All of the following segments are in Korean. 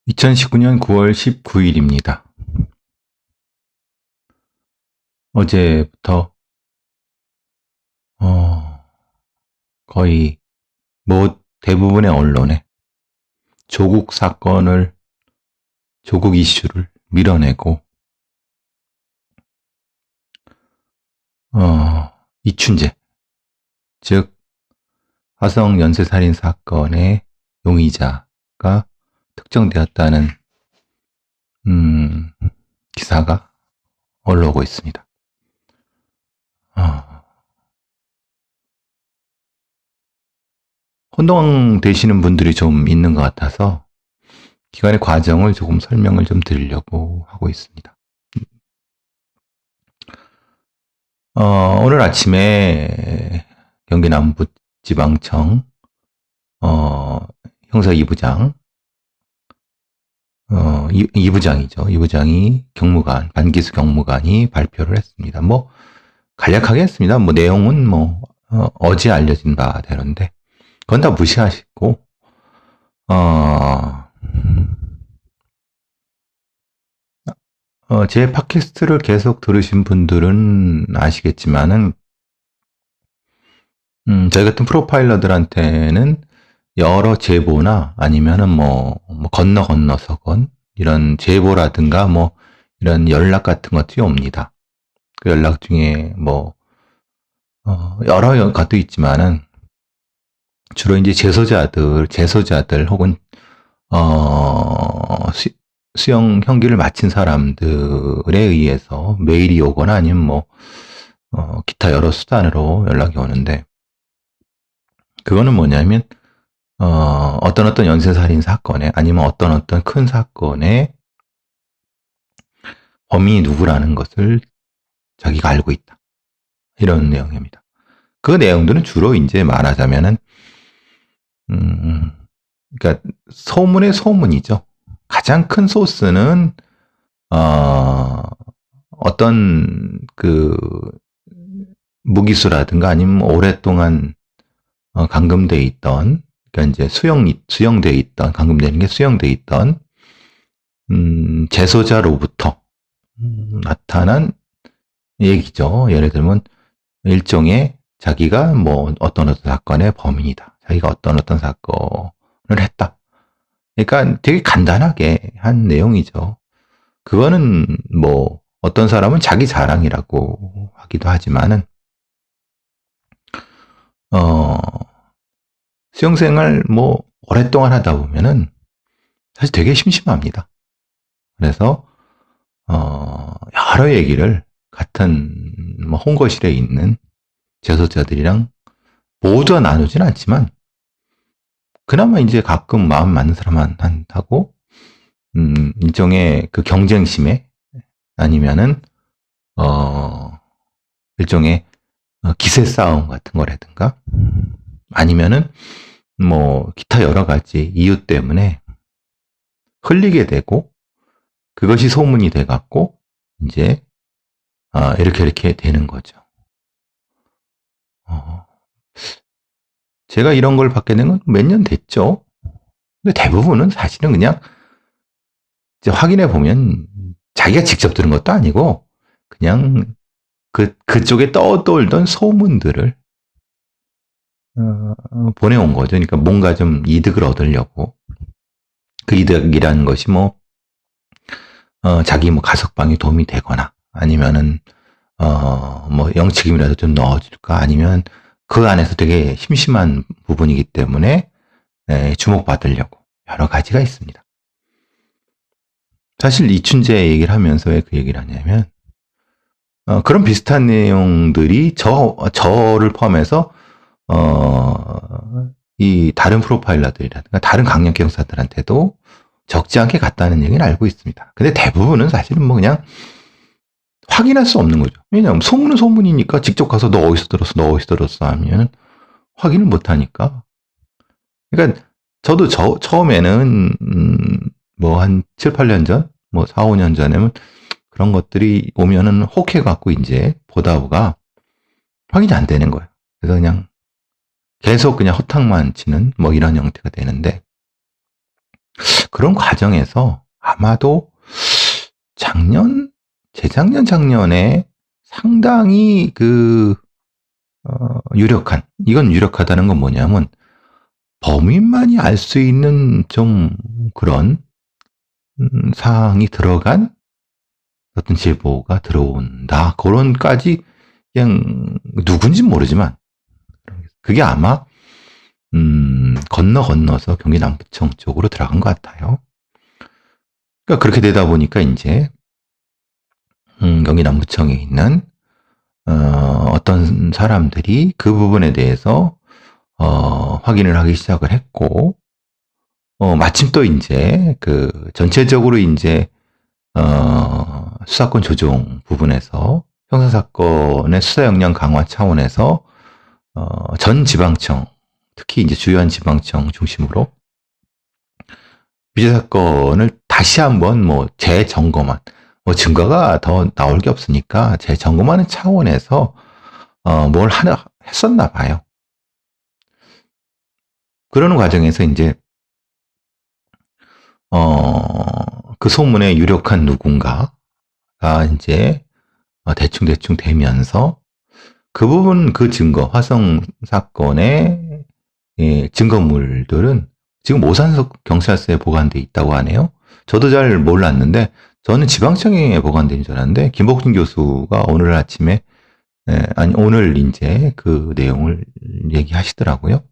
2019년 9월 19일입니다. 어제부터 거의 대부분의 언론에 조국 이슈를 밀어내고 이춘재, 즉 화성 연쇄살인 사건의 용의자가 특정되었다는 기사가 올라오고 있습니다. 혼동되시는 분들이 좀 있는 것 같아서 기관의 과정을 조금 설명을 좀 드리려고 하고 있습니다. 오늘 아침에 경기 남부지방청 형사 2부장 2부장이죠. 2부장이 반기수 경무관이 발표를 했습니다. 간략하게 했습니다. 내용은 어제 알려진 바대로인데 그건 다 무시하시고 제 팟캐스트를 계속 들으신 분들은 아시겠지만은 저희 같은 프로파일러들한테는 여러 제보나 아니면은 건너서건 이런 제보라든가 이런 연락 같은 것들이 옵니다. 그 연락 중에 여러 것도 있지만은 주로 이제 재소자들 혹은 수용 형기를 마친 사람들에 의해서 메일이 오거나 아니면 기타 여러 수단으로 연락이 오는데, 그거는 뭐냐면 어떤 연쇄살인 사건에 아니면 어떤 큰 사건에 범인이 누구라는 것을 자기가 알고 있다, 이런 내용입니다. 그 내용들은 주로 이제 말하자면은 그러니까 소문의 소문이죠. 가장 큰 소스는 어떤 무기수라든가 아니면 오랫동안 감금돼 있던, 그러니까 이제 수용돼 있던, 감금되는 게 수용돼 있던 재소자로부터 나타난 얘기죠. 예를 들면 일종의 자기가 어떤 사건의 범인이다, 자기가 어떤 사건을 했다. 그러니까 되게 간단하게 한 내용이죠. 그거는 어떤 사람은 자기 자랑이라고 하기도 하지만은 수용생활 오랫동안 하다 보면은 사실 되게 심심합니다. 그래서 여러 얘기를 같은 홍거실에 있는 재소자들이랑 모두 나누진 않지만 그나마 이제 가끔 마음 맞는 사람한테하고 일종의 그 경쟁심에 아니면은 일종의 기세 싸움 같은 거라든가 아니면은 기타 여러 가지 이유 때문에 흘리게 되고 그것이 소문이 돼 갖고 이제 이렇게 되는 거죠. 제가 이런 걸 받게 된 건 몇 년 됐죠. 근데 대부분은 사실은 그냥 이제 확인해 보면 자기가 직접 들은 것도 아니고 그냥 그쪽에 떠돌던 소문들을 보내온 거죠. 그러니까 뭔가 좀 이득을 얻으려고. 그 이득이라는 것이 자기 가석방에 도움이 되거나 아니면은 영치금이라도 좀 넣어줄까, 아니면 그 안에서 되게 심심한 부분이기 때문에 주목받으려고 여러 가지가 있습니다. 사실 이춘재 얘기를 하면서 왜 그 얘기를 하냐면 그런 비슷한 내용들이 저를 포함해서 이 다른 프로파일러들이라든가 다른 강력 경사들한테도 적지 않게 갔다는 얘기는 알고 있습니다. 근데 대부분은 사실은 그냥 확인할 수 없는 거죠. 왜냐하면 소문은 소문이니까 직접 가서 너 어디서 들었어 하면 확인을 못 하니까. 그러니까 저도 처음에는 한 7, 8년 전, 4, 5년 전에는 그런 것들이 오면은 혹해갖고 이제 보다 보가 확인이 안 되는 거예요. 그래서 그냥 계속 그냥 허탕만 치는 이런 형태가 되는데, 그런 과정에서 아마도 작년에 상당히 이건 유력하다는 건 뭐냐면, 범인만이 알 수 있는 좀 그런 사항이 들어간 어떤 제보가 들어온다. 그런까지 그냥 누군지 모르지만 그게 아마 건너서 경기 남부청 쪽으로 들어간 것 같아요. 그러니까 그렇게 되다 보니까 이제 경기 남부청에 있는 어떤 사람들이 그 부분에 대해서 확인을 하기 시작을 했고, 마침 또 이제 전체적으로 이제 수사권 조정 부분에서 형사사건의 수사 역량 강화 차원에서 전 지방청, 특히 이제 주요한 지방청 중심으로 유죄 사건을 다시 한번 재점검한, 증거가 더 나올 게 없으니까 재점검하는 차원에서 뭘 하나 했었나 봐요. 그러는 과정에서 이제 그 소문에 유력한 누군가가 이제 대충 되면서 그 부분, 그 증거, 화성 사건의 증거물들은 지금 오산석 경찰서에 보관돼 있다고 하네요. 저도 잘 몰랐는데, 저는 지방청에 보관된 줄 알았는데, 김복진 교수가 오늘 아침에, 오늘 이제 그 내용을 얘기하시더라고요.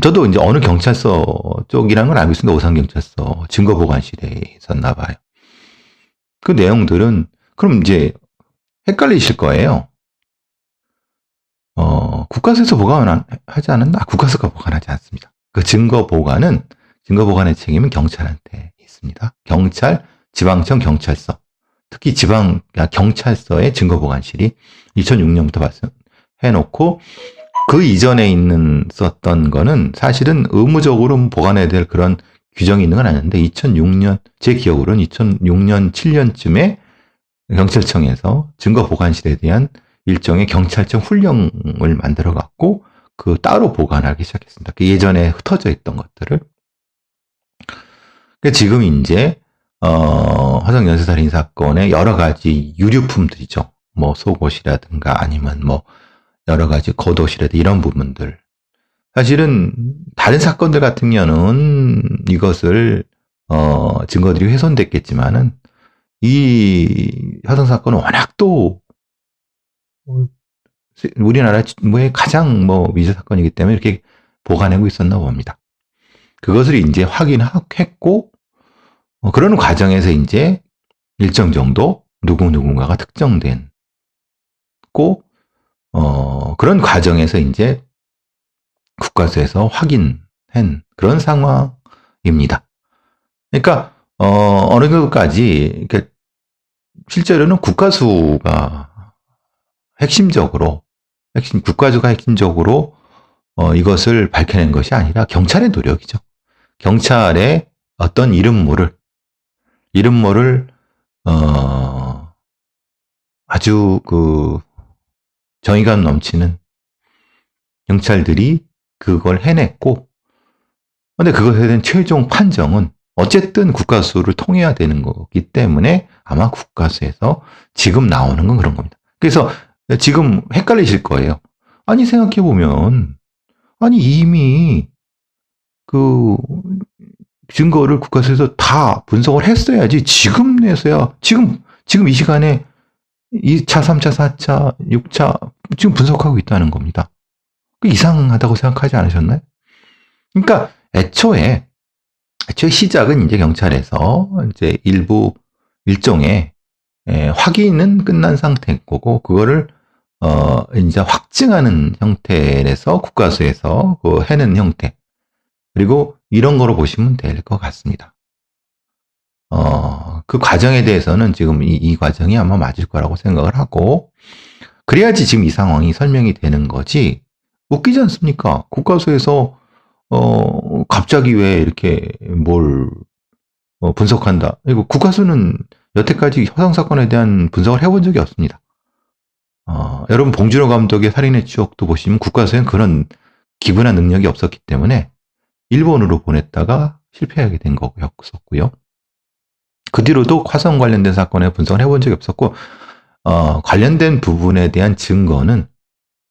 저도 이제 어느 경찰서 쪽이라는 걸 알고 있습니다. 오산경찰서 증거보관실에 있었나 봐요. 그 내용들은, 그럼 이제 헷갈리실 거예요. 국가수에서 보관하지 않았나? 국가수가 보관하지 않습니다. 그 증거 보관의 책임은 경찰한테 있습니다. 경찰, 지방청, 경찰서. 특히 경찰서의 증거보관실이 2006년부터 발생해놓고, 그 이전에 썼던 거는 사실은 의무적으로 보관해야 될 그런 규정이 있는 건 아닌데, 2006년, 제 기억으로는 2006년, 7년쯤에 경찰청에서 증거보관실에 대한 일종의 경찰청 훈령을 만들어 갖고 따로 보관하기 시작했습니다. 예전에 흩어져 있던 것들을. 지금 이제 화성 연쇄살인 사건의 여러 가지 유류품들이죠. 속옷이라든가 아니면 여러 가지 겉옷이라든가 이런 부분들. 사실은 다른 사건들 같은 경우는 이것을 증거들이 훼손됐겠지만은 이 화성 사건은 워낙 또 우리나라의 가장 미제 사건이기 때문에 이렇게 보관하고 있었나 봅니다. 그것을 이제 확인했고, 그런 과정에서 이제 일정 정도 누군가가 특정됐고, 그런 과정에서 이제 국가수에서 확인한 그런 상황입니다. 그러니까 어느 정도까지 실제로는 국가수가 국가수가 핵심적으로 이것을 밝혀낸 것이 아니라 경찰의 노력이죠. 경찰의 어떤 이름모를 아주 정의감 넘치는 경찰들이 그걸 해냈고, 근데 그것에 대한 최종 판정은 어쨌든 국가수를 통해야 되는 거기 때문에 아마 국가수에서 지금 나오는 건 그런 겁니다. 그래서 지금 헷갈리실 거예요. 아니, 생각해보면, 이미 증거를 국가수에서 다 분석을 했어야지 지금 내서야, 지금 이 시간에 2차, 3차, 4차, 6차 지금 분석하고 있다는 겁니다. 이상하다고 생각하지 않으셨나요? 그러니까 애초에 시작은 이제 경찰에서 이제 일종의 확인은 끝난 상태인 거고, 그거를 이제 확증하는 형태에서 국가수에서 해낸 형태, 그리고 이런 거로 보시면 될 것 같습니다. 그 과정에 대해서는 지금 이 과정이 아마 맞을 거라고 생각을 하고, 그래야지 지금 이 상황이 설명이 되는 거지. 웃기지 않습니까? 국가수에서 갑자기 왜 이렇게 뭘 분석한다. 그리고 국가수는 여태까지 화성 사건에 대한 분석을 해본 적이 없습니다. 여러분 봉준호 감독의 살인의 추억도 보시면 국가수에는 그런 기부나 능력이 없었기 때문에 일본으로 보냈다가 실패하게 된 거였었고요. 그 뒤로도 화성 관련된 사건에 분석을 해본 적이 없었고, 관련된 부분에 대한 증거는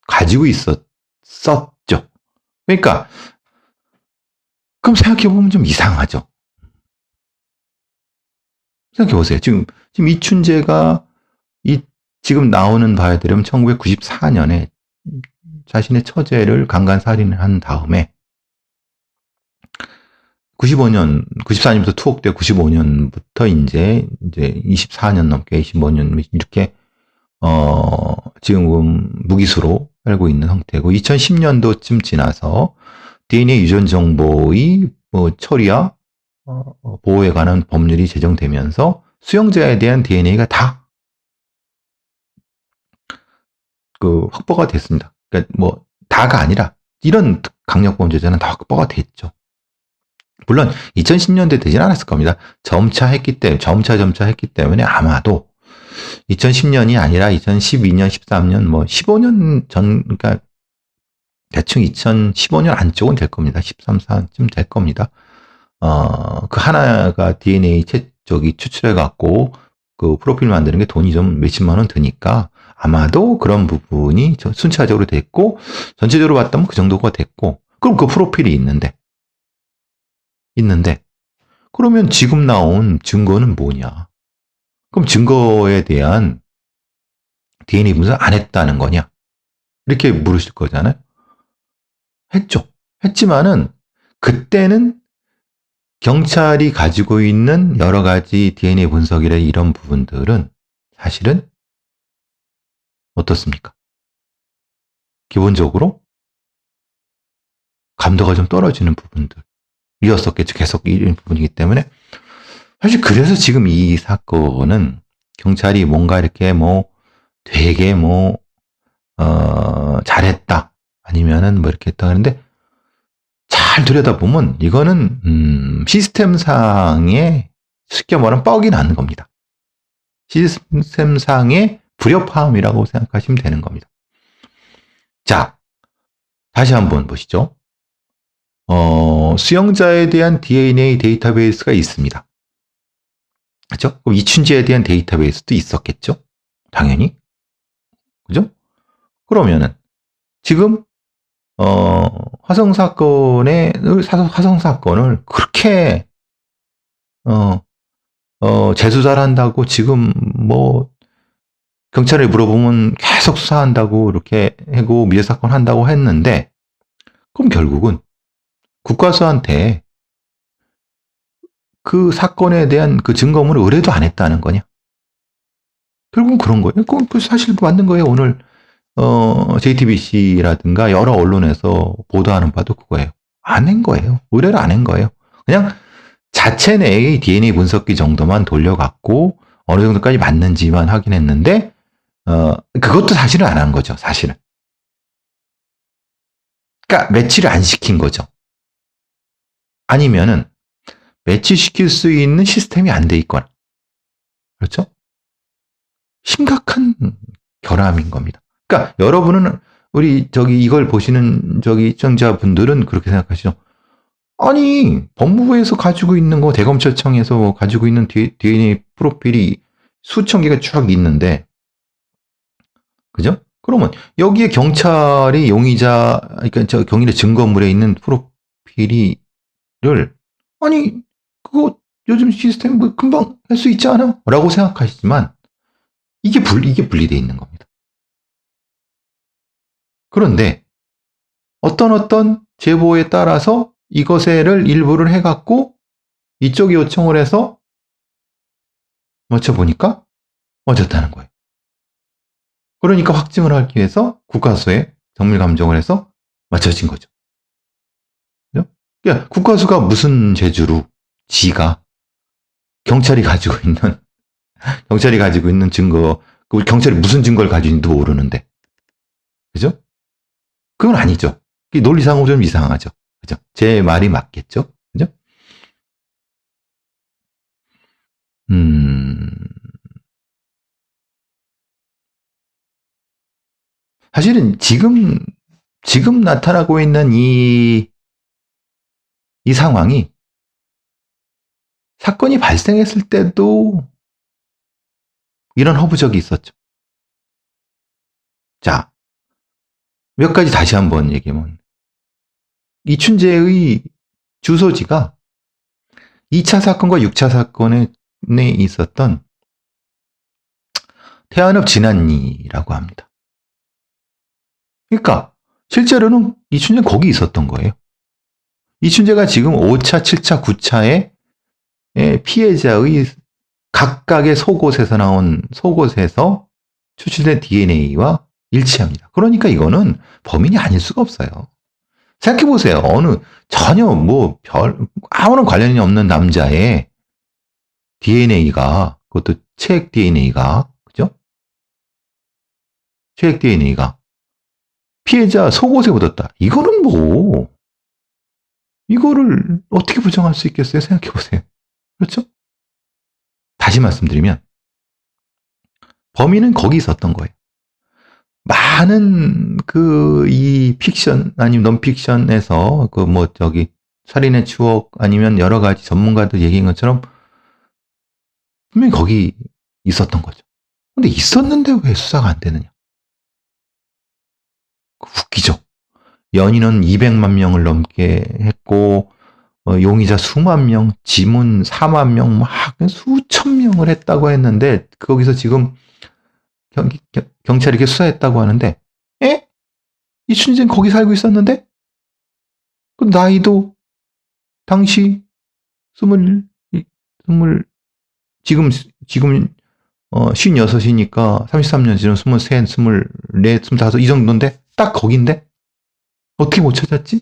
가지고 있었죠. 그러니까, 그럼 생각해보면 좀 이상하죠. 생각해보세요. 지금 이춘재가 지금 나오는 바에 따르면 1994년에 자신의 처제를 강간살인을 한 다음에 94년부터 투옥돼 95년부터 이제 24년 넘게 25년 이렇게 지금 무기수로 살고 있는 상태고 2010년도쯤 지나서 DNA 유전 정보의 처리와 보호에 관한 법률이 제정되면서 수용자에 대한 DNA가 다 확보가 됐습니다. 그러니까 다가 아니라 이런 강력범죄자는 다 확보가 됐죠. 물론 2010년대 되진 않았을 겁니다. 점차 했기 때문에 아마도 2010년이 아니라 2012년, 13년, 15년 전, 그러니까 대충 2015년 안쪽은 될 겁니다. 13, 14쯤 될 겁니다. 그 하나가 DNA 추출해갖고 그 프로필 만드는 게 돈이 좀 몇십만 원 드니까 아마도 그런 부분이 순차적으로 됐고 전체적으로 봤다면 그 정도가 됐고 그럼 그 프로필이 있는데 그러면 지금 나온 증거는 뭐냐? 그럼 증거에 대한 DNA 분석 안 했다는 거냐? 이렇게 물으실 거잖아요. 했죠. 했지만은 그때는 경찰이 가지고 있는 여러 가지 DNA 분석이라 이런 부분들은 사실은 어떻습니까? 기본적으로 감도가 좀 떨어지는 부분들이었었겠죠. 계속 이런 부분이기 때문에 사실 그래서 지금 이 사건은 경찰이 뭔가 이렇게 되게 잘했다 아니면은 이렇게 했다 하는데 잘 들여다보면 이거는 시스템상의 쉽게 말하면 뻑이 나는 겁니다. 시스템상의 불협화음이라고 생각하시면 되는 겁니다. 자, 다시 한번 보시죠. 수용자에 대한 DNA 데이터베이스가 있습니다. 그죠? 그럼 이춘재에 대한 데이터베이스도 있었겠죠? 당연히. 그죠? 그러면은, 지금, 화성 사건을 그렇게, 재수사를 한다고 지금 경찰에 물어보면 계속 수사한다고 이렇게 하고 미제 사건 한다고 했는데, 그럼 결국은 국가수한테 그 사건에 대한 그 증거물을 의뢰도 안 했다는 거냐? 결국은 그런 거예요. 그 사실 맞는 거예요. 오늘 JTBC라든가 여러 언론에서 보도하는 바도 그거예요. 안 한 거예요. 의뢰를 안 한 거예요. 그냥 자체 내의 DNA 분석기 정도만 돌려갖고 어느 정도까지 맞는지만 확인했는데 그것도 사실은 안 한 거죠. 사실은. 그러니까 매치를 안 시킨 거죠. 아니면은 매치시킬 수 있는 시스템이 안 돼 있거나. 그렇죠? 심각한 결함인 겁니다. 그러니까 여러분은 우리 이걸 보시는 시청자분들은 그렇게 생각하시죠. 아니 법무부에서 가지고 있는 거 대검찰청에서 가지고 있는 DNA 프로필이 수천 개가 쭉 있는데 그죠? 그러면 여기에 경찰이 용의자 그러니까 경찰의 증거물에 있는 프로필이를 아니 그거 요즘 시스템 금방 할 수 있지 않아? 라고 생각하시지만 이게 분리되어 있는 겁니다. 그런데 어떤 제보에 따라서 이것을 일부를 해갖고 이쪽이 요청을 해서 맞춰보니까 맞았다는 거예요. 그러니까 확증을 하기 위해서 국가수에 정밀 감정을 해서 맞춰진 거죠. 그러니까 국가수가 무슨 재주로 지가 경찰이 가지고 있는 증거, 경찰이 무슨 증거를 가지고 있는지도 모르는데, 그죠? 그건 아니죠. 논리상으로 좀 이상하죠. 그죠? 제 말이 맞겠죠? 그죠? 사실은 지금 나타나고 있는 이 이 상황이 사건이 발생했을 때도 이런 허브적이 있었죠. 자, 몇 가지 다시 한번 얘기하면 이춘재의 주소지가 2차 사건과 6차 사건에 있었던 태안읍 진안리라고 합니다. 그러니까 실제로는 이춘재는 거기 있었던 거예요. 이춘재가 지금 5차, 7차, 9차에 피해자의 각각의 속옷에서 추출된 DNA와 일치합니다. 그러니까 이거는 범인이 아닐 수가 없어요. 생각해보세요. 전혀 아무런 관련이 없는 남자의 DNA가, 그것도 체액 DNA가, 그죠? 체액 DNA가 피해자 속옷에 묻었다. 이거를 어떻게 부정할 수 있겠어요? 생각해보세요. 그렇죠? 다시 말씀드리면, 범인은 거기 있었던 거예요. 많은 이 픽션 아니면 논픽션에서 살인의 추억 아니면 여러 가지 전문가들 얘기한 것처럼 분명히 거기 있었던 거죠. 근데 있었는데 왜 수사가 안 되느냐? 웃기죠. 연인은 200만 명을 넘게 했고 용의자 수만 명, 지문 4만 명, 수천 명을 했다고 했는데 거기서 지금 경찰이 이렇게 수사했다고 하는데, 이춘재는 거기 살고 있었는데? 그 나이도 당시 지금 56이니까 33년 지금 23, 24, 25 이 정도인데? 딱 거긴데? 어떻게 못 찾았지?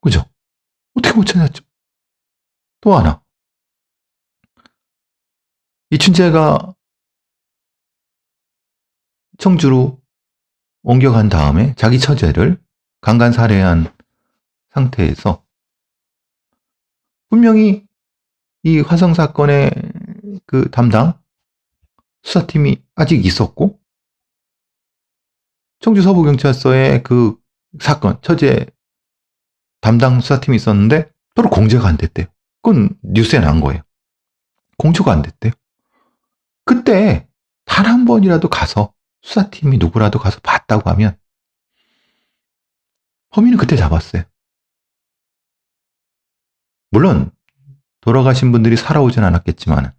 그죠? 어떻게 못 찾았죠? 또 하나. 이춘재가 청주로 옮겨간 다음에 자기 처제를 강간 살해한 상태에서 분명히 이 화성 사건의 담당 수사팀이 아직 있었고 청주 서부경찰서에 사건 처제 담당 수사팀이 있었는데 서로 공개가 안 됐대요. 그건 뉴스에 난 거예요. 공조가 안 됐대요. 그때 단 한 번이라도 가서 수사팀이 누구라도 가서 봤다고 하면 범인은 그때 잡았어요. 물론 돌아가신 분들이 살아오진 않았겠지만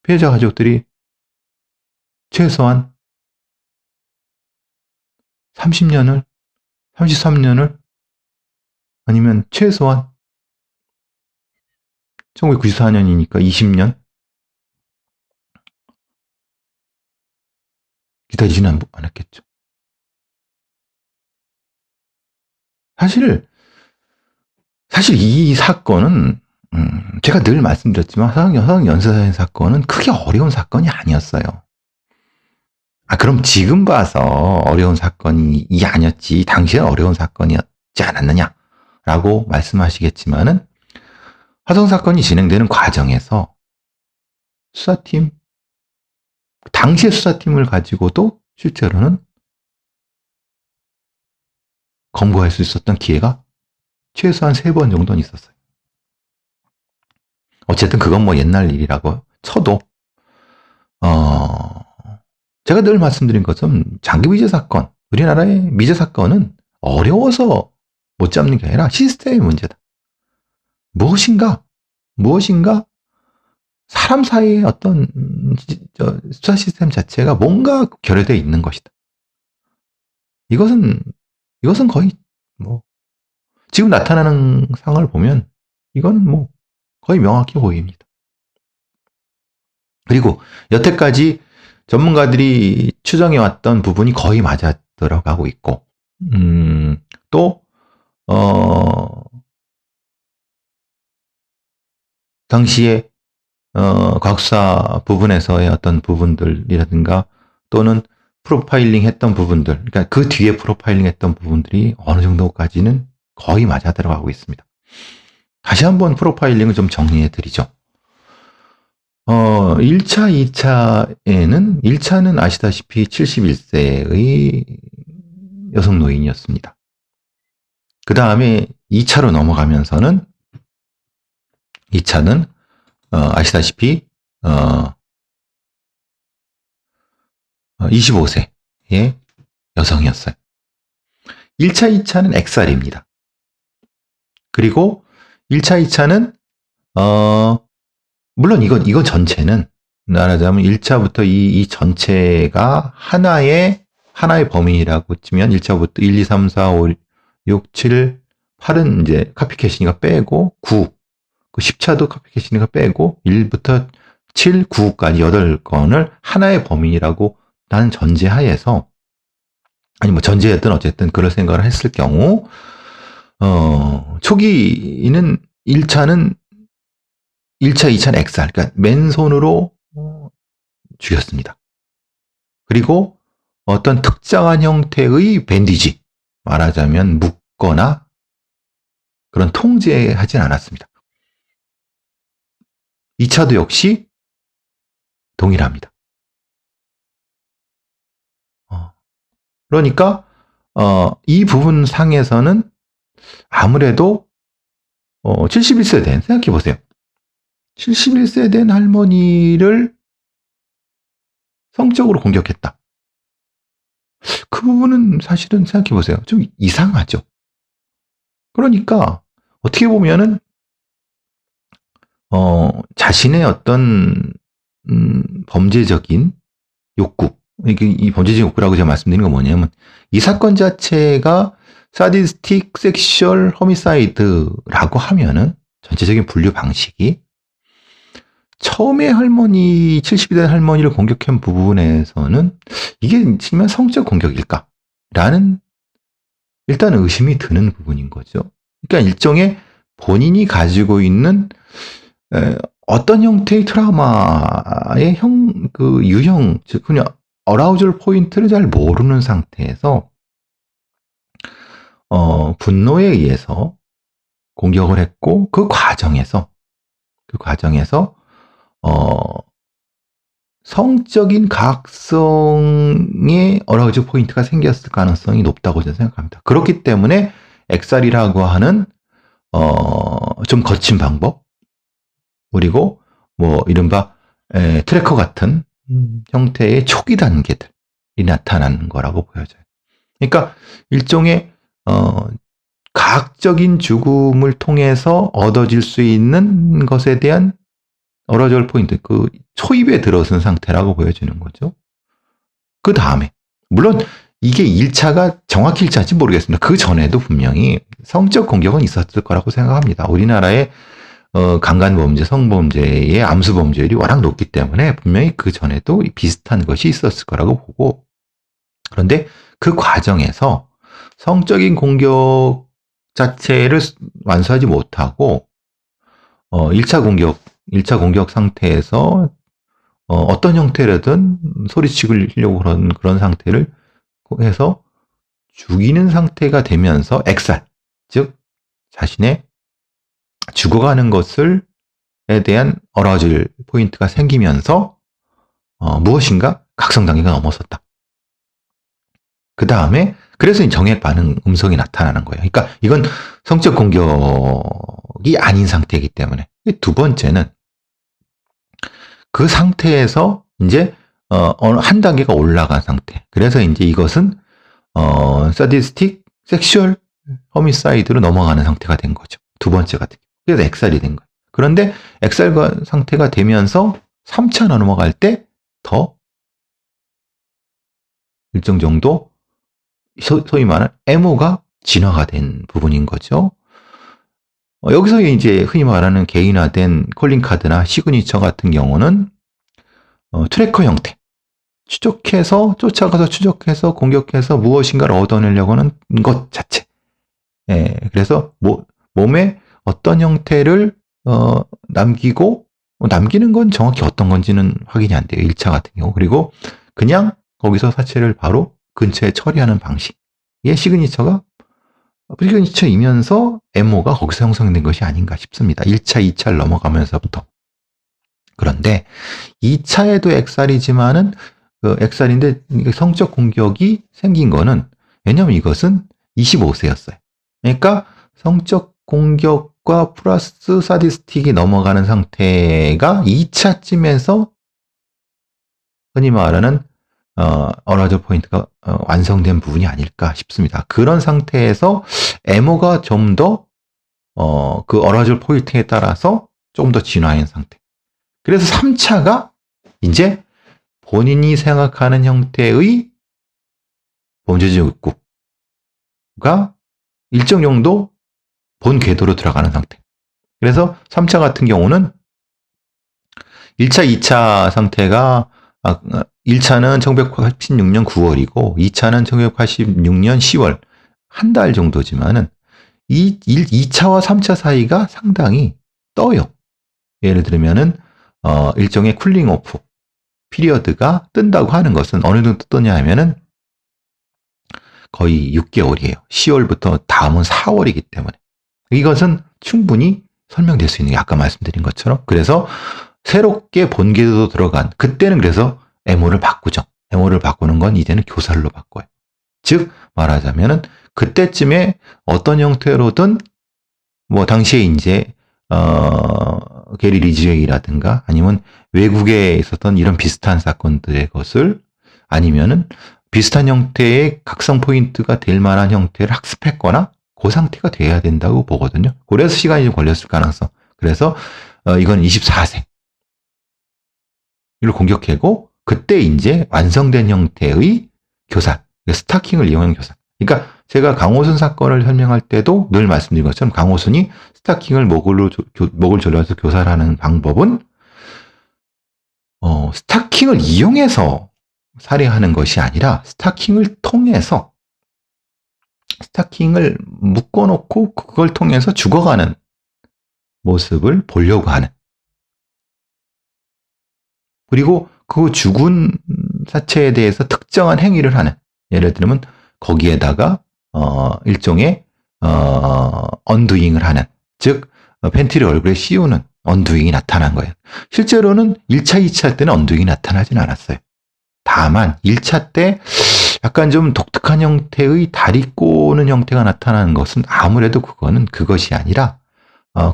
피해자 가족들이 최소한 30년을 33년을 아니면 최소한 1994년이니까 20년 기다리지는 않았겠죠. 사실 이 사건은 제가 늘 말씀드렸지만 화성 연쇄살인 사건은 크게 어려운 사건이 아니었어요. 그럼 지금 봐서 어려운 사건이 아니었지 당시엔 어려운 사건이었지 않았느냐라고 말씀하시겠지만은 화성 사건이 진행되는 과정에서 당시의 수사팀을 가지고도 실제로는 검거할 수 있었던 기회가 최소한 3번 정도는 있었어요. 어쨌든 그건 옛날 일이라고 쳐도 제가 늘 말씀드린 것은 장기 미제 사건, 우리나라의 미제 사건은 어려워서 못 잡는 게 아니라 시스템의 문제다. 무엇인가 사람 사이의 어떤 수사 시스템 자체가 뭔가 결여되어 있는 것이다. 이것은 거의 지금 나타나는 상황을 보면 이거는 거의 명확히 보입니다. 그리고 여태까지 전문가들이 추정해왔던 부분이 거의 맞아 들어가고 있고, 또 당시에 과학수사 부분에서의 어떤 부분들이라든가 또는 프로파일링 했던 부분들, 그러니까 그 뒤에 프로파일링 했던 부분들이 어느 정도까지는 거의 맞아 들어가고 있습니다. 다시 한번 프로파일링을 좀 정리해 드리죠. 1차, 2차에는 1차는 아시다시피 71세의 여성 노인이었습니다. 그 다음에 2차로 넘어가면서는 2차는 아시다시피 25세의 여성이었어요. 1차, 2차는 엑살입니다. 그리고 1차, 2차는 물론 이건 전체는 말하자면 1차부터 이 전체가 하나의 범위라고 치면 1차부터 1, 2, 3, 4, 5, 6, 7, 8은 이제 카피캐시니가 빼고 9, 그 10차도 카피캐시니가 빼고 1부터 7, 9까지 8건을 하나의 범위라고 나는 전제하에서 아니 뭐 전제였든 어쨌든 그럴 생각을 했을 경우 초기는 1차, 2차는 엑살, 그러니까 맨손으로 죽였습니다. 그리고 어떤 특정한 형태의 밴디지, 말하자면 묶거나 그런 통제하진 않았습니다. 2차도 역시 동일합니다. 그러니까 이 부분 상에서는 아무래도 71세 된, 생각해 보세요. 71세 된 할머니를 성적으로 공격했다. 그 부분은 사실은 생각해 보세요. 좀 이상하죠. 그러니까 어떻게 보면은 자신의 어떤 범죄적인 욕구, 이 범죄적인 욕구라고 제가 말씀드리는 건 뭐냐면 이 사건 자체가 사디스틱 섹슈얼 호미사이드라고 하면은 전체적인 분류 방식이 처음에 70이 된 할머니를 공격한 부분에서는 이게 정말 성적 공격일까? 라는 일단 의심이 드는 부분인 거죠. 그러니까 일종의 본인이 가지고 있는 어떤 형태의 트라우마의 유형, 즉 그냥 어라우절 포인트를 잘 모르는 상태에서 분노에 의해서 공격을 했고 그 과정에서 성적인 각성의 어라우즈 포인트가 생겼을 가능성이 높다고 저는 생각합니다. 그렇기 때문에 엑살이라고 하는 좀 거친 방법, 그리고 뭐 이른바 트래커 같은 형태의 초기 단계들이 나타나는 거라고 보여져요. 그러니까 일종의 과학적인 죽음을 통해서 얻어질 수 있는 것에 대한 어라우절 포인트, 그 초입에 들어선 상태라고 보여지는 거죠. 그 다음에 물론 이게 1차가 정확히 1차인지 모르겠습니다. 그 전에도 분명히 성적 공격은 있었을 거라고 생각합니다. 우리나라의 강간범죄, 성범죄의 암수범죄율이 워낙 높기 때문에 분명히 그 전에도 비슷한 것이 있었을 거라고 보고, 그런데 그 과정에서 성적인 공격 자체를 완수하지 못하고 1차 공격 상태에서 어떤 형태로든 소리치려고 그런 상태를 해서 죽이는 상태가 되면서 엑살, 즉 자신의 죽어가는 것에 대한 어라우질 포인트가 생기면서 무엇인가 각성 단계가 넘어섰다. 그 다음에 그래서 정액 반응 음성이 나타나는 거예요. 그러니까 이건 성적 공격이 아닌 상태이기 때문에. 두 번째는 그 상태에서 이제 어느 한 단계가 올라간 상태. 그래서 이제 이것은 사디스틱 섹슈얼 호미사이드로 넘어가는 상태가 된 거죠. 두 번째 같은 경우. 그래서 엑살이 된 거예요. 그런데 엑살 상태가 되면서 3차 넘어갈 때 더 일정 정도 소위 말하는 애모가 진화가 된 부분인 거죠. 여기서 이제 흔히 말하는 개인화된 콜링카드나 시그니처 같은 경우는 트래커 형태, 쫓아가서 추적해서 공격해서 무엇인가를 얻어내려고 하는 것 자체. 예, 그래서 몸에 어떤 형태를 남기고, 남기는 건 정확히 어떤 건지는 확인이 안 돼요. 1차 같은 경우. 그리고 그냥 거기서 사체를 바로 근처에 처리하는 방식의 시그니처이면서 MO가 거기서 형성된 것이 아닌가 싶습니다. 1차, 2차를 넘어가면서부터. 그런데 2차에도 엑살이지만은 엑살인데 성적 공격이 생긴 거는 왜냐하면 이것은 25세였어요. 그러니까 성적 공격과 플러스 사디스틱이 넘어가는 상태가 2차쯤에서 흔히 말하는 어라이절 포인트가 완성된 부분이 아닐까 싶습니다. 그런 상태에서 에모가 좀 더 그 어라이절 포인트에 따라서 조금 더 진화한 상태. 그래서 3차가 이제 본인이 생각하는 형태의 범죄적 욕구가 일정 정도 본 궤도로 들어가는 상태. 그래서 3차 같은 경우는 1차, 2차 상태가 1차는 1986년 9월이고 2차는 1986년 10월 한 달 정도지만은 2차와 3차 사이가 상당히 떠요. 예를 들면은 일종의 쿨링 오프 피리어드가 뜬다고 하는 것은 어느 정도 뜨냐 하면은 거의 6개월이에요. 10월부터 다음은 4월이기 때문에 이것은 충분히 설명될 수 있는 게 아까 말씀드린 것처럼 그래서 새롭게 본궤도 들어간 그때는 그래서 MO를 바꾸죠. MO를 바꾸는 건 이제는 교살로 바꿔요. 즉 말하자면은 그때쯤에 어떤 형태로든 뭐 당시에 이제 게리 리지웨이라든가 아니면 외국에 있었던 이런 비슷한 사건들의 것을 아니면은 비슷한 형태의 각성 포인트가 될 만한 형태를 학습했거나 그 상태가 돼야 된다고 보거든요. 그래서 시간이 좀 걸렸을 가능성. 그래서 이건 24세. 이를 공격하고 그때 이제 완성된 형태의 교사, 스타킹을 이용한 교사. 그러니까 제가 강호순 사건을 설명할 때도 늘 말씀드린 것처럼 강호순이 스타킹을 목을 졸라서 교사를 하는 방법은 스타킹을 이용해서 살해하는 것이 아니라 스타킹을 통해서 스타킹을 묶어놓고 그걸 통해서 죽어가는 모습을 보려고 하는 그리고 그 죽은 사체에 대해서 특정한 행위를 하는 예를 들면 거기에다가 일종의 언두잉을 하는 즉 팬티를 얼굴에 씌우는 언두잉이 나타난 거예요. 실제로는 1차, 2차 때는 언두잉이 나타나진 않았어요. 다만 1차 때 약간 좀 독특한 형태의 다리 꼬는 형태가 나타나는 것은 아무래도 그거는 그것이 아니라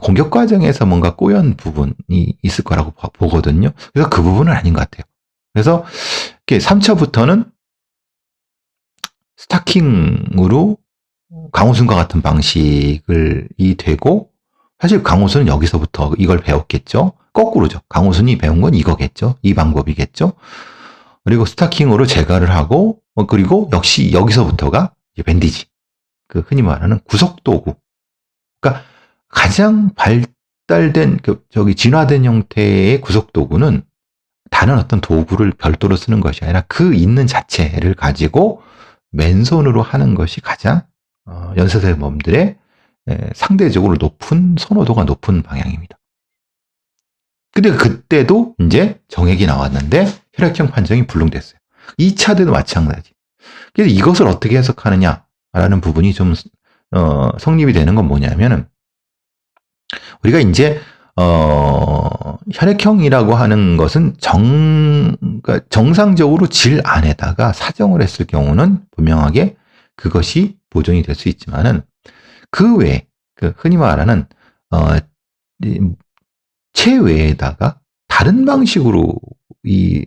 공격 과정에서 뭔가 꼬연 부분이 있을 거라고 보거든요. 그래서 그 부분은 아닌 것 같아요. 그래서 3차부터는 스타킹으로 강호순과 같은 방식이 되고 사실 강호순은 여기서부터 이걸 배웠겠죠. 거꾸로죠. 강호순이 배운 건 이거겠죠. 이 방법이겠죠. 그리고 스타킹으로 제거를 하고 그리고 역시 여기서부터가 이제 밴디지. 그 흔히 말하는 구속도구. 그러니까 가장 발달된 진화된 형태의 구속도구는 다른 어떤 도구를 별도로 쓰는 것이 아니라 그 있는 자체를 가지고 맨손으로 하는 것이 가장 연쇄살인범들의 상대적으로 높은 선호도가 높은 방향입니다. 근데 그때도 이제 정액이 나왔는데 혈액형 판정이 불능됐어요. 2차 때도 마찬가지. 그래서 이것을 어떻게 해석하느냐라는 부분이 좀 성립이 되는 건 뭐냐면은 우리가 이제 혈액형이라고 하는 것은 그러니까 정상적으로 질 안에다가 사정을 했을 경우는 분명하게 그것이 보존이 될 수 있지만은 그 외에 흔히 말하는 체외에다가 다른 방식으로 이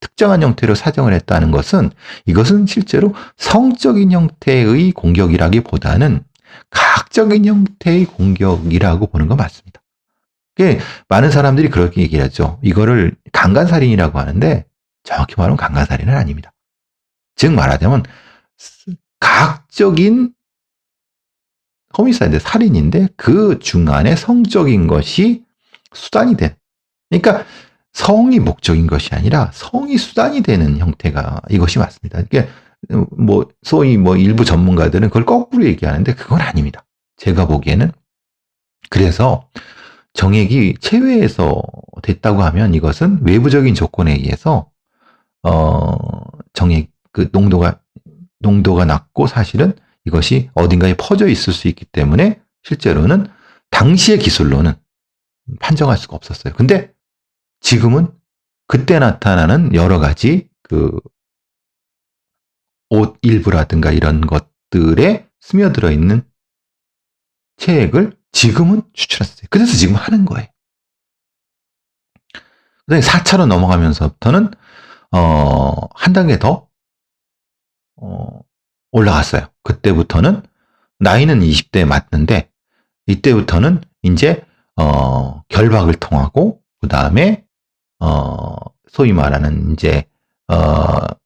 특정한 형태로 사정을 했다는 것은 이것은 실제로 성적인 형태의 공격이라기보다는 가학적인 형태의 공격이라고 보는 건 맞습니다. 많은 사람들이 그렇게 얘기하죠. 이거를 강간살인이라고 하는데 정확히 말하면 강간살인은 아닙니다. 즉 말하자면 가학적인 호미사이드 살인인데 그 중간에 성적인 것이 수단이 된 그러니까 성이 목적인 것이 아니라 성이 수단이 되는 형태가 이것이 맞습니다. 그러니까 소위 일부 전문가들은 그걸 거꾸로 얘기하는데 그건 아닙니다. 제가 보기에는 그래서 정액이 체외에서 됐다고 하면 이것은 외부적인 조건에 의해서 정액 그 농도가 낮고 사실은 이것이 어딘가에 퍼져 있을 수 있기 때문에 실제로는 당시의 기술로는 판정할 수가 없었어요. 근데 지금은 그때 나타나는 여러 가지 옷 일부라든가 이런 것들에 스며들어 있는 체액을 지금은 추출했어요. 그래서 지금 하는 거예요. 그다음에 4차로 넘어가면서부터는 한 단계 더 올라갔어요. 그때부터는 나이는 20대에 맞는데 이때부터는 이제 결박을 통하고 그다음에 소위 말하는 이제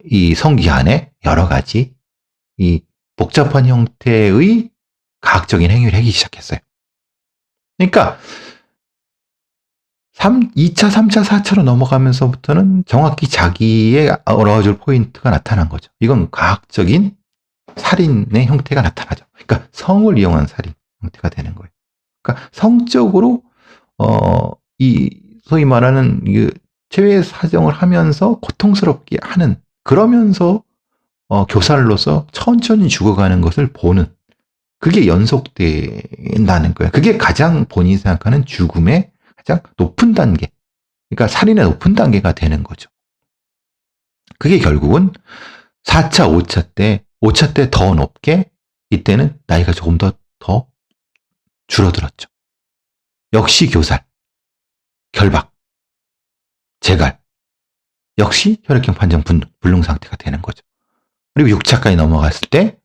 이 성기 안에 여러 가지 이 복잡한 형태의 과학적인 행위를 하기 시작했어요. 그러니까 2차, 3차, 4차로 넘어가면서부터는 정확히 자기의 어라우즐 포인트가 나타난 거죠. 이건 과학적인 살인의 형태가 나타나죠. 그러니까 성을 이용한 살인 형태가 되는 거예요. 그러니까 성적으로 이 소위 말하는 체외 사정을 하면서 고통스럽게 하는, 그러면서 교살로서 천천히 죽어가는 것을 보는, 그게 연속된다는 거예요. 그게 가장 본인이 생각하는 죽음의 가장 높은 단계, 그러니까 살인의 높은 단계가 되는 거죠. 그게 결국은 4차, 5차 때 더 높게, 이때는 나이가 조금 더 줄어들었죠. 역시 교살, 결박, 재갈, 역시 혈액형 판정 불능 상태가 되는 거죠. 그리고 6차까지 넘어갔을 때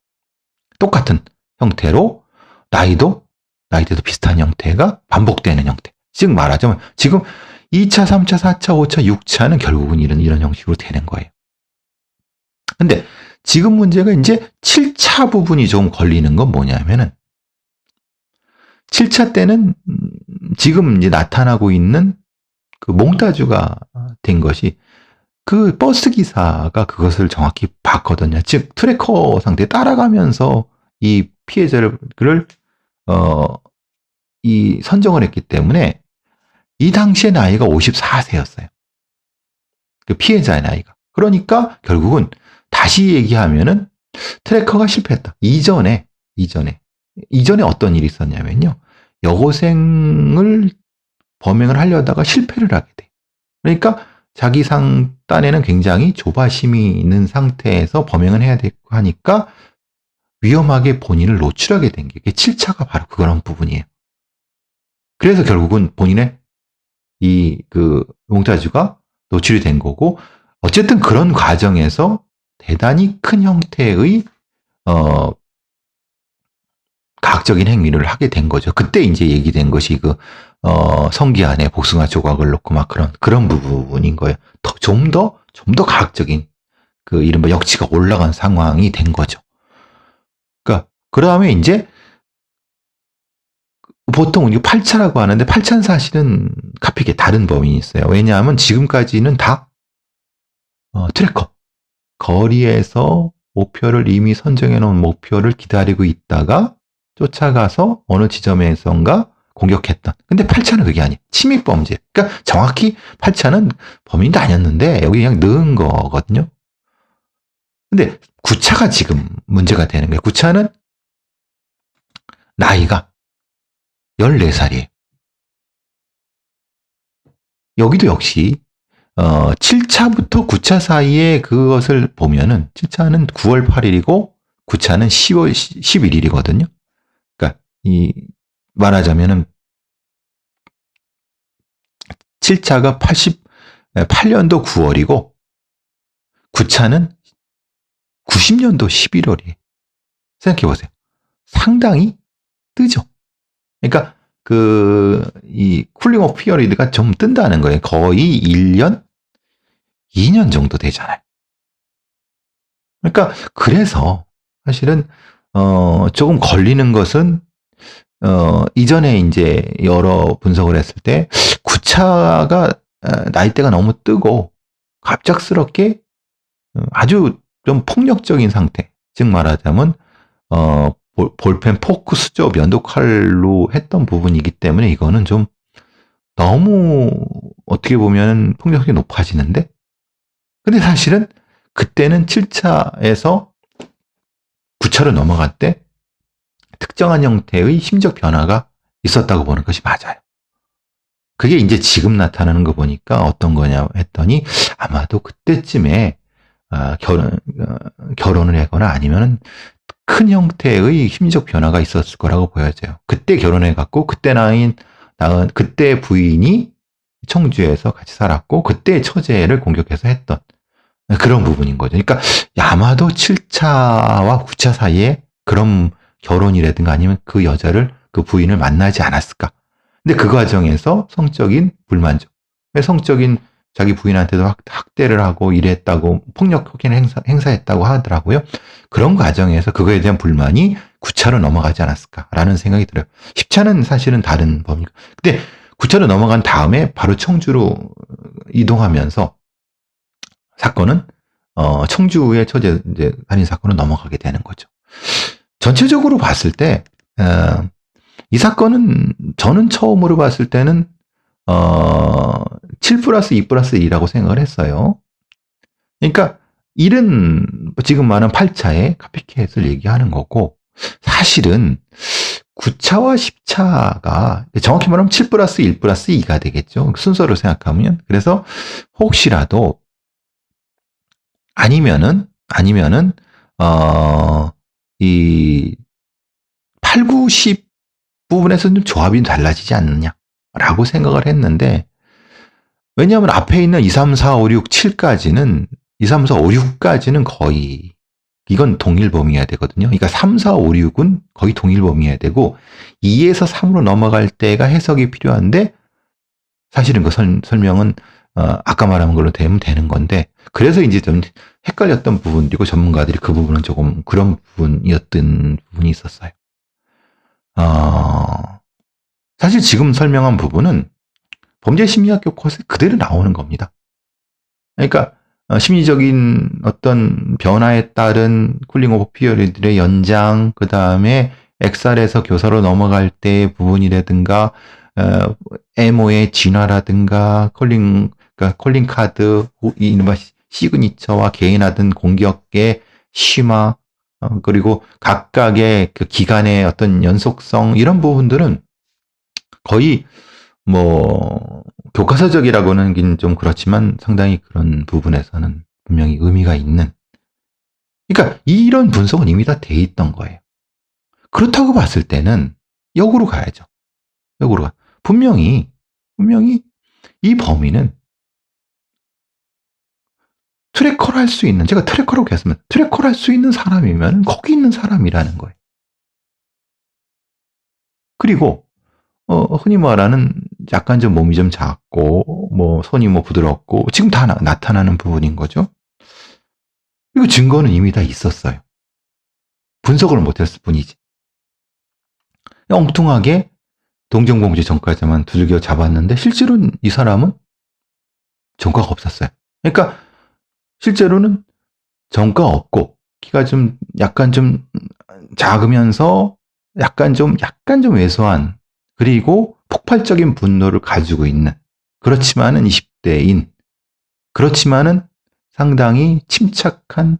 똑같은 형태로 나이대도 비슷한 형태가 반복되는 형태. 즉 말하자면 지금 2차, 3차, 4차, 5차, 6차는 결국은 이런 형식으로 되는 거예요. 근데 지금 문제가 이제 7차 부분이 좀 걸리는 건 뭐냐면은 7차 때는 지금 이제 나타나고 있는 그 몽타주가 된 것이 그 버스 기사가 그것을 정확히 봤거든요. 즉 트래커 상태에 따라가면서 이 피해자를 이 선정을 했기 때문에 이 당시의 나이가 54세였어요. 그 피해자의 나이가. 그러니까 결국은 다시 얘기하면은 트래커가 실패했다. 이전에 어떤 일이 있었냐면요. 여고생을 범행을 하려다가 실패를 하게 돼. 그러니까 자기 딴에는 굉장히 조바심이 있는 상태에서 범행을 해야 되고 하니까 위험하게 본인을 노출하게 된 게 7차가 바로 그런 부분이에요. 그래서 결국은 본인의 몽타주가 노출이 된 거고, 어쨌든 그런 과정에서 대단히 큰 형태의 과학적인 행위를 하게 된 거죠. 그때 이제 얘기된 것이 성기 안에 복숭아 조각을 넣고 막 그런 부분인 거예요. 좀 더 과학적인 이른바 역치가 올라간 상황이 된 거죠. 그러니까 그 다음에 이제 보통 8차라고 하는데 8차는 사실은 카피게 다른 범인이 있어요. 왜냐하면 지금까지는 다 트래커, 거리에서 목표를 이미 선정해 놓은 목표를 기다리고 있다가 쫓아가서 어느 지점에선가 공격했던. 근데 8차는 그게 아니에요. 침입범죄. 그러니까 정확히 8차는 범인도 아니었는데 여기 그냥 넣은 거거든요. 근데 9차가 지금 문제가 되는 거예요. 9차는 나이가 14살이에요. 여기도 역시 7차부터 9차 사이에 그것을 보면은 7차는 9월 8일이고 9차는 10월 11일이거든요. 그러니까 말하자면은 7차가 88년도 9월이고 9차는 90년도 11월이에요. 생각해 보세요. 상당히 뜨죠. 그러니까 이 쿨링 오프 피어리드가 좀 뜬다는 거예요. 거의 1년, 2년 정도 되잖아요. 그러니까 그래서 사실은 조금 걸리는 것은 이전에 이제 여러 분석을 했을 때 9차가 나이대가 너무 뜨고 갑작스럽게 아주 좀 폭력적인 상태, 즉 말하자면 볼펜, 포크, 수저, 면도칼로 했던 부분이기 때문에 이거는 좀 너무 어떻게 보면 폭력성이 높아지는데, 근데 사실은 그때는 7차에서 9차로 넘어갈 때 특정한 형태의 심적 변화가 있었다고 보는 것이 맞아요. 그게 이제 지금 나타나는 거 보니까 어떤 거냐 했더니 아마도 그때쯤에 결혼을 하거나 아니면은 큰 형태의 심리적 변화가 있었을 거라고 보여져요. 그때 결혼해갖고 그때 부인이 청주에서 같이 살았고 그때 처제를 공격해서 했던 그런 부분인 거죠. 그러니까 아마도 7차와 9차 사이에 그런 결혼이라든가 아니면 그 여자를 그 부인을 만나지 않았을까. 근데 그 과정에서 성적인 불만족, 성적인 자기 부인한테도 학대를 하고 이랬다고 폭력 행사했다고 하더라고요. 그런 과정에서 그거에 대한 불만이 9차로 넘어가지 않았을까라는 생각이 들어요. 10차는 사실은 다른 범위고. 근데 9차로 넘어간 다음에 바로 청주로 이동하면서 사건은 청주의 처제 이제 살인 사건으로 넘어가게 되는 거죠. 전체적으로 봤을 때 이 사건은 저는 처음으로 봤을 때는 7 플러스 2 플러스 2라고 생각을 했어요. 그러니까 1은 지금 말한 8차의 카피캣을 얘기하는 거고 사실은 9차와 10차가 정확히 말하면 7 플러스 1 플러스 2가 되겠죠. 순서로 생각하면. 그래서 혹시라도 아니면은 이 8, 9, 10 부분에서는 좀 조합이 달라지지 않느냐라고 생각을 했는데 왜냐하면 앞에 있는 2, 3, 4, 5, 6, 7까지는 2, 3, 4, 5, 6까지는 거의 이건 동일 범위여야 되거든요. 그러니까 3, 4, 5, 6은 거의 동일 범위여야 되고 2에서 3으로 넘어갈 때가 해석이 필요한데 사실은 그 설명은 아까 말한 걸로 되면 되는 건데 그래서 이제 좀 헷갈렸던 부분이고 전문가들이 그 부분은 조금 그런 부분이었던 부분이 있었어요. 사실 지금 설명한 부분은 범죄 심리학교 코스에 그대로 나오는 겁니다. 그러니까 심리적인 어떤 변화에 따른 쿨링 오프 피어리드의 연장, 그 다음에 엑살에서 교사로 넘어갈 때의 부분이라든가 에모의 진화라든가 콜링 카드, 이른바 시그니처와 개인화된 공격의 심화, 그리고 각각의 그 기간의 어떤 연속성 이런 부분들은 거의 뭐 교과서적이라고는 좀 그렇지만 상당히 그런 부분에서는 분명히 의미가 있는. 그러니까 이런 분석은 이미 다 돼 있던 거예요. 그렇다고 봤을 때는 역으로 가야죠. 역으로 가. 분명히 이 범인은 트래커를 할 수 있는, 제가 트래커라고 했으면 트래커를 할 수 있는 사람이면 거기 있는 사람이라는 거예요. 그리고 흔히 말하는 약간 좀 몸이 좀 작고 뭐 손이 뭐 부드럽고 지금 다 나타나는 부분인 거죠. 그리고 증거는 이미 다 있었어요. 분석을 못했을 뿐이지. 엉뚱하게 동정범죄 전과자만 두들겨 잡았는데 실제로는 이 사람은 전과가 없었어요. 그러니까 실제로는 전과 없고 키가 좀 약간 좀 작으면서 약간 좀 왜소한 그리고 폭발적인 분노를 가지고 있는 그렇지만은 20대인 그렇지만은 상당히 침착한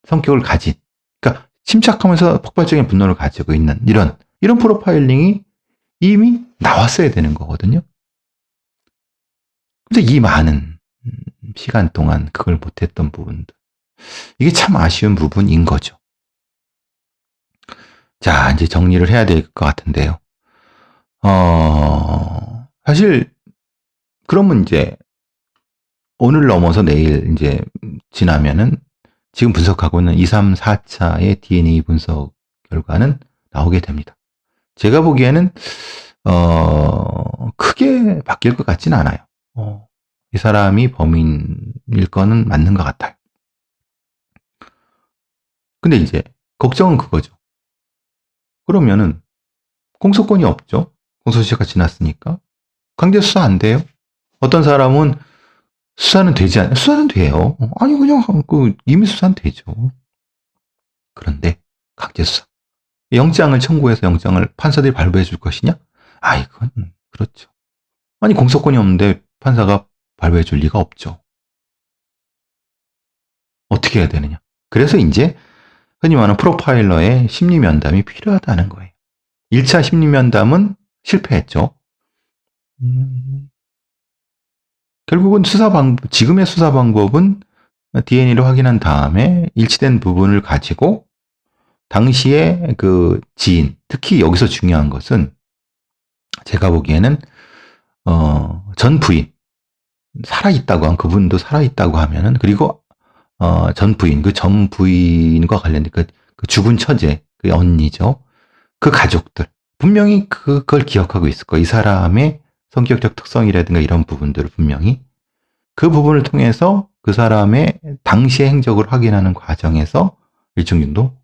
성격을 가진 그러니까 침착하면서 폭발적인 분노를 가지고 있는 이런 프로파일링이 이미 나왔어야 되는 거거든요. 근데 이 많은 시간 동안 그걸 못했던 부분들 이게 참 아쉬운 부분인 거죠. 자, 이제 정리를 해야 될 것 같은데요. 사실 그러면 이제 오늘 넘어서 내일 이제 지나면은 지금 분석하고 있는 2, 3, 4차의 DNA 분석 결과는 나오게 됩니다. 제가 보기에는 크게 바뀔 것 같지는 않아요. 이 사람이 범인일 거는 맞는 것 같아요. 근데 이제 걱정은 그거죠. 그러면은 공소권이 없죠. 공소시효가 지났으니까. 강제 수사 안 돼요? 어떤 사람은 수사는 되지 않아요. 수사는 돼요. 아니 그냥 이미 수사는 되죠. 그런데 강제 수사. 영장을 청구해서 영장을 판사들이 발부해 줄 것이냐? 이건 그렇죠. 아니 공소권이 없는데 판사가 발부해 줄 리가 없죠. 어떻게 해야 되느냐? 그래서 이제 흔히 말하는 프로파일러의 심리 면담이 필요하다는 거예요. 1차 심리 면담은 실패했죠. 결국은 지금의 수사 방법은 DNA를 확인한 다음에 일치된 부분을 가지고 당시에 그 지인, 특히 여기서 중요한 것은 제가 보기에는 전 부인, 살아있다고 한 그분도 살아있다고 하면은, 그리고 전 부인, 그 전 부인과 관련된 그 죽은 처제, 그 언니죠. 그 가족들 분명히 그걸 기억하고 있을 거예요. 이 사람의 성격적 특성이라든가 이런 부분들을 분명히 그 부분을 통해서 그 사람의 당시의 행적을 확인하는 과정에서 일정 정도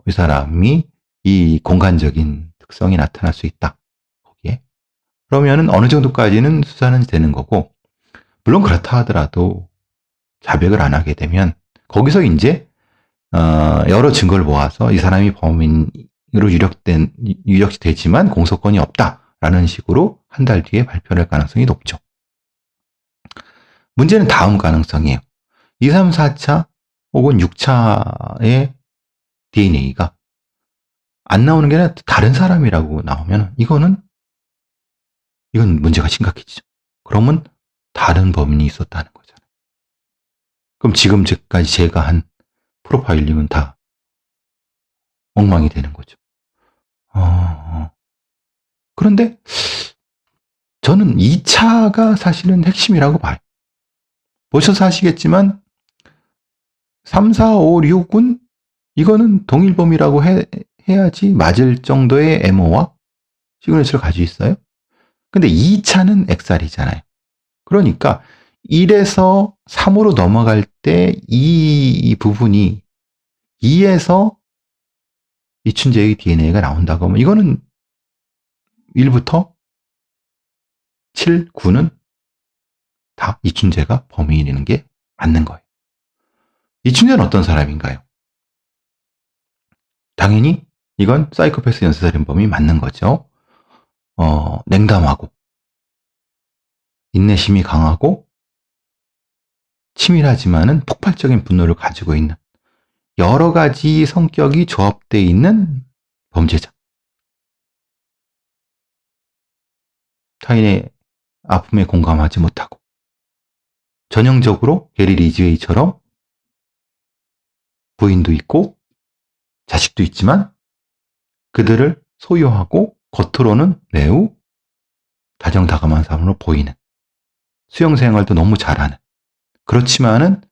이 사람이 이 공간적인 특성이 나타날 수 있다. 거기에 그러면은 어느 정도까지는 수사는 되는 거고, 물론 그렇다 하더라도 자백을 안 하게 되면 거기서 이제 여러 증거를 모아서 이 사람이 범인으로 유력이 되지만 공소권이 없다라는 식으로 한 달 뒤에 발표할 가능성이 높죠. 문제는 다음 가능성이에요. 2, 3, 4차 혹은 6차의 DNA가 안 나오는 게 아니라 다른 사람이라고 나오면 이건 문제가 심각해지죠. 그러면 다른 범인이 있었다는 거잖아요. 그럼 지금까지 제가 한 프로파일링은 다 엉망이 되는 거죠. 그런데 저는 2차가 사실은 핵심이라고 봐요. 보셔서 아시겠지만 3, 4, 5, 6은 이거는 동일범이라고 해야지 맞을 정도의 MO와 시그니처를 가지고 있어요. 근데 2차는 엑살이잖아요. 그러니까 1에서 3으로 넘어갈 때 이 부분이 2에서 이춘재의 DNA가 나온다고 하면 이거는 1부터 7, 9는 다 이춘재가 범인이라는 게 맞는 거예요. 이춘재는 어떤 사람인가요? 당연히 이건 사이코패스 연쇄살인범이 맞는 거죠. 냉담하고 인내심이 강하고 치밀하지만은 폭발적인 분노를 가지고 있는 여러 가지 성격이 조합되어 있는 범죄자. 타인의 아픔에 공감하지 못하고 전형적으로 게리 리즈웨이처럼 부인도 있고 자식도 있지만 그들을 소유하고 겉으로는 매우 다정다감한 사람으로 보이는, 수영생활도 너무 잘하는, 그렇지만은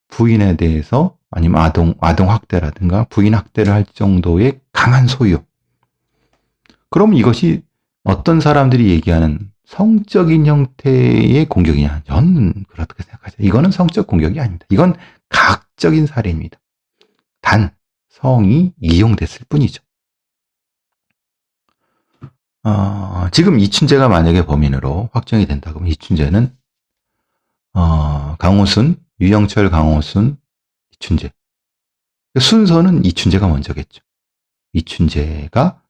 부인에 대해서 아니면 아동 학대라든가 부인 학대를 할 정도의 강한 소유. 그럼 이것이 어떤 사람들이 얘기하는 성적인 형태의 공격이냐? 저는 그렇게 생각하죠. 이거는 성적 공격이 아닙니다. 이건 가학적인 살인입니다. 단 성이 이용됐을 뿐이죠. 지금 이춘재가 만약에 범인으로 확정이 된다 그러면 이춘재는 강호순, 유영철, 강호순, 이춘재. 순서는 이춘재가 먼저겠죠. 이춘재가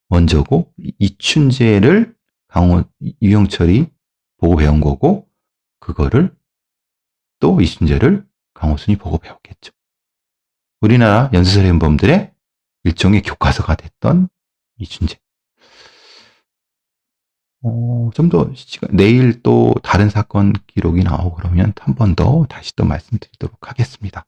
먼저고 이춘재를 유영철이 보고 배운 거고 그거를 또 이춘재를 강호순이 보고 배웠겠죠. 우리나라 연쇄살인범들의 일종의 교과서가 됐던 이춘재. 좀 더 내일 또 다른 사건 기록이 나오고 그러면 한 번 더 다시 또 말씀드리도록 하겠습니다.